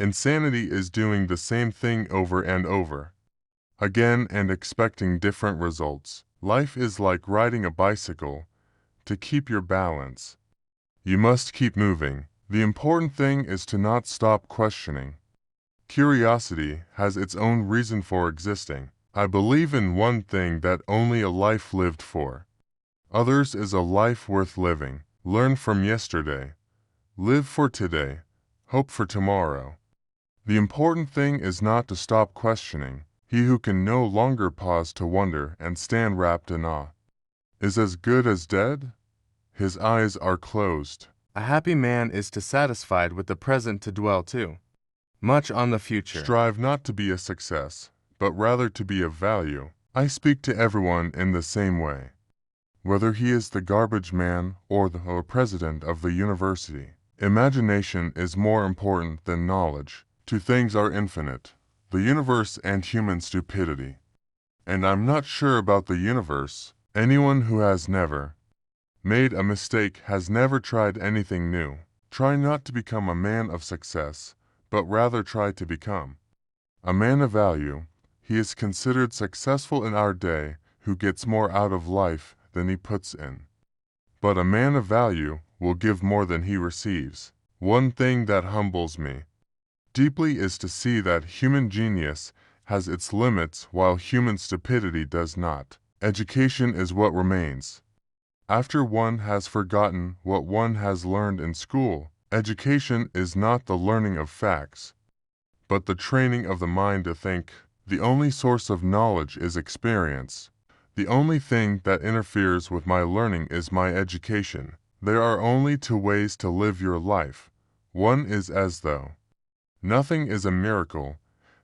Insanity is doing the same thing over and over again and expecting different results. Life is like riding a bicycle. To keep your balance, you must keep moving. The important thing is to not stop questioning. Curiosity has its own reason for existing. I believe in one thing, that only a life lived for others is a life worth living. Learn from yesterday. Live for today. Hope for tomorrow. The important thing is not to stop questioning. He who can no longer pause to wonder and stand wrapped in awe is as good as dead. His eyes are closed. A happy man is satisfied with the present to dwell too much on the future. Strive not to be a success, but rather to be of value. I speak to everyone in the same way, whether he is the garbage man or the president of the university. Imagination is more important than knowledge. Two things are infinite: the universe and human stupidity. And I'm not sure about the universe. Anyone who has never made a mistake has never tried anything new. Try not to become a man of success, but rather try to become a man of value. He is considered successful in our day who gets more out of life than he puts in. But a man of value will give more than he receives. One thing that humbles me deeply is to see that human genius has its limits while human stupidity does not. Education is what remains after one has forgotten what one has learned in school. Education is not the learning of facts, but the training of the mind to think. The only source of knowledge is experience. The only thing that interferes with my learning is my education. There are only two ways to live your life. One is as though nothing is a miracle.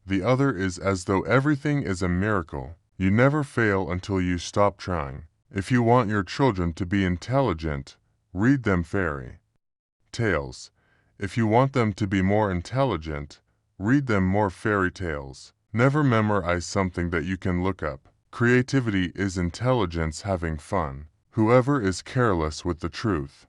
The other is as though everything is a miracle. You never fail until you stop trying. If you want your children to be intelligent, read them fairy tales. If you want them to be more intelligent, read them more fairy tales. Never memorize something that you can look up. Creativity is intelligence having fun. Whoever is careless with the truth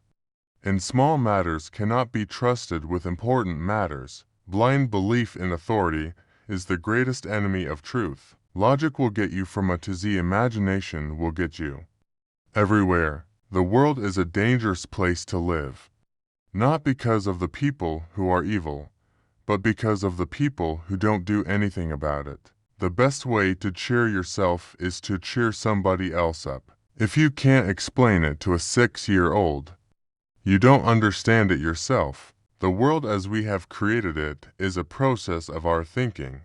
in small matters cannot be trusted with important matters. Blind belief in authority is the greatest enemy of truth. Logic will get you from A to Z. Imagination will get you everywhere. The world is a dangerous place to live, not because of the people who are evil, but because of the people who don't do anything about it. The best way to cheer yourself is to cheer somebody else up. If you can't explain it to a 6-year-old, you don't understand it yourself. The world as we have created it is a process of our thinking.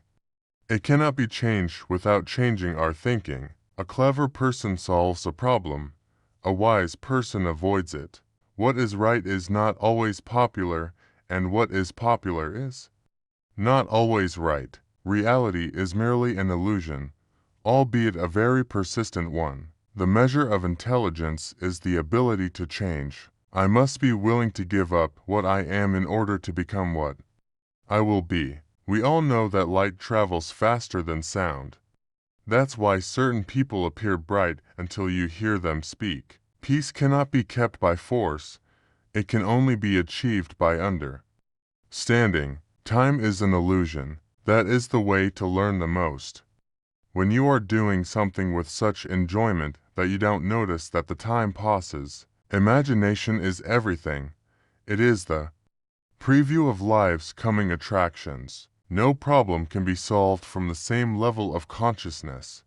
It cannot be changed without changing our thinking. A clever person solves a problem. A wise person avoids it. What is right is not always popular, and what is popular is not always right. Reality is merely an illusion, albeit a very persistent one. The measure of intelligence is the ability to change. I must be willing to give up what I am in order to become what I will be. We all know that light travels faster than sound. That's why certain people appear bright until you hear them speak. Peace cannot be kept by force. It can only be achieved by understanding. Time is an illusion. That is the way to learn the most. When you are doing something with such enjoyment that you don't notice that the time passes. Imagination is everything. It is the preview of life's coming attractions. No problem can be solved from the same level of consciousness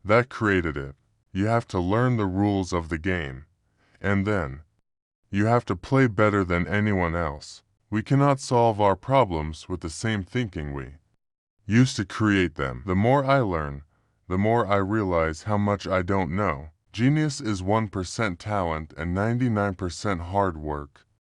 that created it. You have to learn the rules of the game, and then you have to play better than anyone else. We cannot solve our problems with the same thinking we used to create them. The more I learn, the more I realize how much I don't know. Genius is 1% talent and 99% hard work.